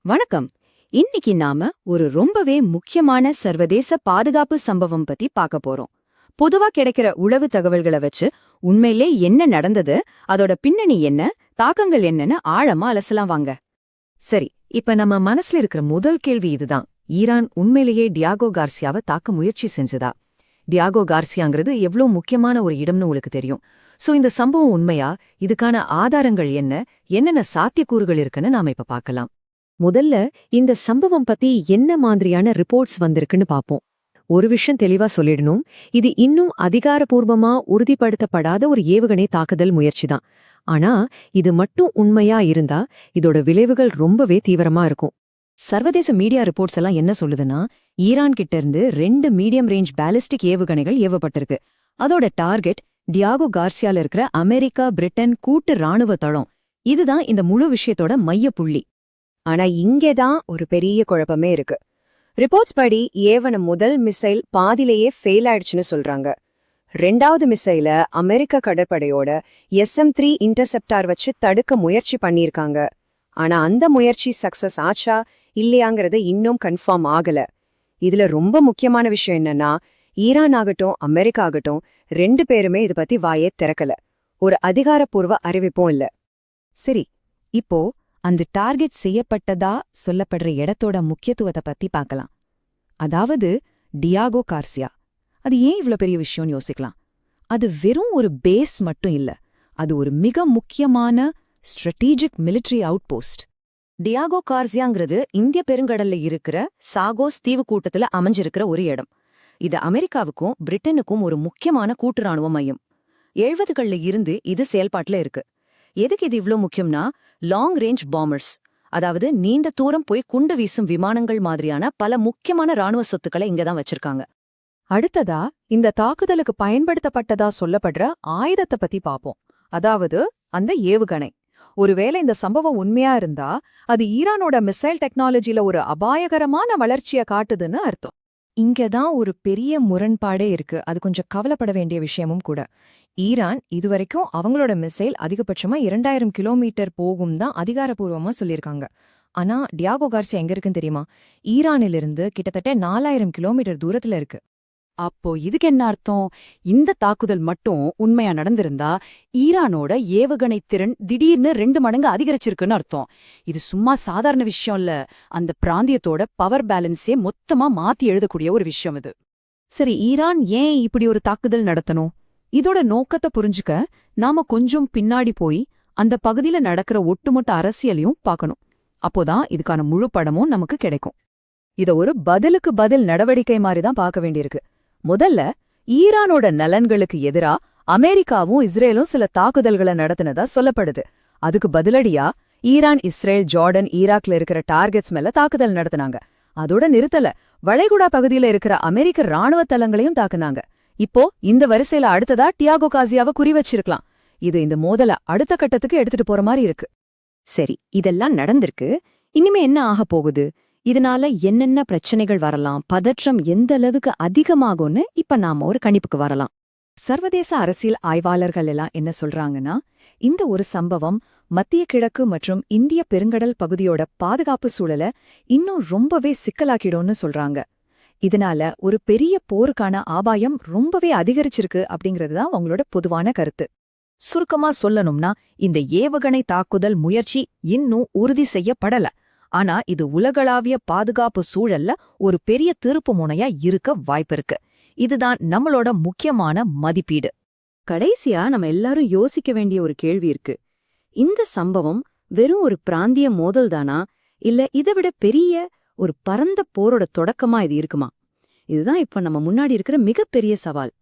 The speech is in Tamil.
வணக்கம். இன்னைக்கு நாம ஒரு ரொம்பவே முக்கியமான சர்வதேச பாதுகாப்பு சம்பவம் பத்தி பார்க்க போறோம். பொதுவா கிடைக்கிற உளவு தகவல்களை வச்சு உண்மையிலே என்ன நடந்தது, அதோட பின்னணி என்ன, தாக்கங்கள் என்னன்னு ஆழமா அலசலாம் வாங்க. சரி, இப்ப நம்ம மனசுல இருக்கிற முதல் கேள்வி இதுதான். ஈரான் உண்மையிலேயே டியாகோ கார்சியாவை தாக்க முயற்சி செஞ்சதா? டியாகோ கார்சியாங்கிறது எவ்வளவு முக்கியமான ஒரு இடம்னு உங்களுக்கு தெரியும். சோ இந்த சம்பவம் உண்மையா? இதுக்கான ஆதாரங்கள் என்ன, என்னென்ன சாத்தியக்கூறுகள் இருக்குன்னு நாம இப்ப பார்க்கலாம். முதல்ல இந்த சம்பவம் பத்தி என்ன மாதிரியான ரிப்போர்ட்ஸ் வந்திருக்குன்னு பாப்போம். ஒரு விஷயம் தெளிவா சொல்லிடணும், இது இன்னும் அதிகாரப்பூர்வமா உறுதிப்படுத்தப்படாத ஒரு ஏவுகணை தாக்குதல் முயற்சிதான். ஆனா இது மட்டும் உண்மையா இருந்தா இதோட விளைவுகள் ரொம்பவே தீவிரமா இருக்கும். சர்வதேச மீடியா ரிப்போர்ட்ஸ் எல்லாம் என்ன சொல்லுதுன்னா, ஈரான் கிட்ட இருந்து 2 மீடியம் ரேஞ்ச் பாலிஸ்டிக் ஏவுகணைகள் ஏவப்பட்டிருக்கு. அதோட டார்கெட் டியாகோ கார்சியால இருக்கிற அமெரிக்கா பிரிட்டன் கூட்டு ராணுவ தளம். இதுதான் இந்த முழு விஷயத்தோட மைய புள்ளி. ஆனா இங்கேதான் ஒரு பெரிய குழப்பமே இருக்கு. ரிப்போர்ட்ஸ் படி ஏவன முதல் மிசைல் பாதிலேயே ஃபெயில் ஆயிடுச்சுன்னு சொல்றாங்க. 2வது மிசைல அமெரிக்க கடற்படையோட SM-3 இன்டர்செப்டார் வச்சு தடுக்க முயற்சி பண்ணியிருக்காங்க. ஆனா அந்த முயற்சி சக்சஸ் ஆச்சா இல்லையாங்கிறது இன்னும் கன்ஃபார்ம் ஆகல. இதுல ரொம்ப முக்கியமான விஷயம் என்னன்னா, ஈரான் ஆகட்டும் அமெரிக்கா ஆகட்டும் 2 பேருமே இது பத்தி வாயே திறக்கல. ஒரு அதிகாரப்பூர்வ அறிவிப்பும் இல்ல. சரி, இப்போ அந்த டார்கெட் செய்யப்பட்டதா சொல்லப்படுற இடத்தோட முக்கியத்துவத்தை பத்தி பார்க்கலாம். அதாவது டியாகோ கார்சியா. அது ஏன் இவ்ளோ பெரிய விஷயம்னு யோசிக்கலாம். அது வெறும் ஒரு பேஸ் மட்டும் இல்ல, அது ஒரு மிக முக்கியமான ஸ்ட்ராட்டஜிக் மிலிட்டரி அவுட்போஸ்ட். டியாகோ கார்சியாங்கிறது இந்திய பெருங்கடல்ல இருக்கிற சாகோஸ் தீவு கூட்டத்துல அமைஞ்சிருக்கிற ஒரு இடம். இது அமெரிக்காவுக்கும் பிரிட்டனுக்கும் ஒரு முக்கியமான கூட்டு ராணுவ மையம். 70கள்ல இருந்து இது செயல்பாட்டுல இருக்கு. எதுக்கு இது இவ்ளோ முக்கியம்னா, லாங் ரேஞ்ச் பாம்பர்ஸ், அதாவது நீண்ட தூரம் போய் குண்டு வீசும் விமானங்கள் மாதிரியான பல முக்கியமான ராணுவ சொத்துக்களை இங்கதான் வச்சிருக்காங்க. அடுத்ததா இந்த தாக்குதலுக்கு பயன்படுத்தப்பட்டதா சொல்லப்படுற ஆயுதத்தை பத்தி பாப்போம். அதாவது அந்த ஏவுகணை. ஒருவேளை இந்த சம்பவம் உண்மையா இருந்தா அது ஈரானோட மிசைல் டெக்னாலஜில ஒரு அபாயகரமான வளர்ச்சியை காட்டுதுன்னு அர்த்தம். இங்கதான் ஒரு பெரிய முரண்பாடே இருக்கு. அது கொஞ்சம் கவலைப்பட வேண்டிய விஷயமும் கூட. ஈரான் இதுவரைக்கும் அவங்களோட மிசைல் அதிகபட்சமா 2000 கிலோமீட்டர் போகும் தான் அதிகாரப்பூர்வமா சொல்லியிருக்காங்க. ஆனா டியாகோ கார்சியா எங்க இருக்குன்னு தெரியுமா? ஈரானிலிருந்து கிட்டத்தட்ட 4000 கிலோமீட்டர் தூரத்துல இருக்கு. அப்போ இதுக்கு என்ன அர்த்தம்? இந்த தாக்குதல் மட்டும் உண்மையா நடந்திருந்தா ஈரானோட ஏவுகணை திறன் திடீர்னு 2 மடங்கு அதிகரிச்சிருக்குன்னு அர்த்தம். இது சும்மா சாதாரண விஷயம் இல்ல. அந்த பிராந்தியத்தோட பவர் பேலன்ஸே மொத்தமா மாத்தி எழுதக்கூடிய ஒரு விஷயம் இது. சரி, ஈரான் ஏன் இப்படி ஒரு தாக்குதல் நடத்தணும்? இதோட நோக்கத்தை புரிஞ்சுக்க நாம கொஞ்சம் பின்னாடி போய் அந்த பகுதியில நடக்கிற ஒட்டுமொத்த அரசியலையும் பார்க்கணும். அப்போதான் இதுக்கான முழு படமும் நமக்கு கிடைக்கும். இத ஒரு பதிலுக்கு பதில் நடவடிக்கை மாதிரி தான் பார்க்க வேண்டியிருக்கு. முதல்ல ஈரானோட நலன்களுக்கு எதிரா அமெரிக்காவும் இஸ்ரேலும் சில தாக்குதல்களை நடத்தினதா சொல்லப்படுது. அதுக்கு பதிலடியா ஈரான், இஸ்ரேல், ஜார்டன், ஈராக்ல இருக்கிற டார்கெட்ஸ் மேல தாக்குதல் நடத்தினாங்க. அதோட நிறுத்தல, வளைகுடா பகுதியில இருக்கிற அமெரிக்க ராணுவ தளங்களையும் தாக்குனாங்க. இப்போ இந்த வரிசையில அடுத்ததா டியாகோ கார்சியாவை குறி வச்சிருக்கலாம். இது இந்த மோதல அடுத்த கட்டத்துக்கு எடுத்துட்டு போற மாதிரி இருக்கு. சரி, இதெல்லாம் நடந்திருக்கு. இனிமே என்ன ஆக போகுது? இதனால என்னென்ன பிரச்சனைகள் வரலாம், பதற்றம் எந்த அளவுக்கு அதிகமாகும்னு இப்ப நாம ஒரு கணிப்புக்கு வரலாம். சர்வதேச அரசியல் ஆய்வாளர்கள் எல்லாம் என்ன சொல்றாங்கன்னா, இந்த ஒரு சம்பவம் மத்திய கிழக்கு மற்றும் இந்திய பெருங்கடல் பகுதியோட பாதுகாப்பு சூழலை இன்னும் ரொம்பவே சிக்கலாக்கிடும்னு சொல்றாங்க. இதனால ஒரு பெரிய போருக்கான ஆபாயம் ரொம்பவே அதிகரிச்சிருக்கு அப்படிங்கிறது தான் அவங்களோட பொதுவான கருத்து. சுருக்கமா சொல்லணும்னா, இந்த ஏவுகணை தாக்குதல் முயற்சி இன்னும் உறுதி செய்யப்படல. ஆனா இது உலகளாவிய பாதுகாப்பு சூழல்ல ஒரு பெரிய திருப்பு முனையா இருக்க வாய்ப்பிருக்கு. இதுதான் நம்மளோட முக்கியமான மதிப்பீடு. கடைசியா நம்ம எல்லாரும் யோசிக்க வேண்டிய ஒரு கேள்வி இருக்கு. இந்த சம்பவம் வெறும் ஒரு பிராந்திய மோதல்தானா, இல்ல இதைவிட பெரிய ஒரு பரந்த போரோட தொடக்கமா இது இருக்குமா? இதுதான் இப்ப நம்ம முன்னாடி இருக்கிற மிகப்பெரிய சவால்.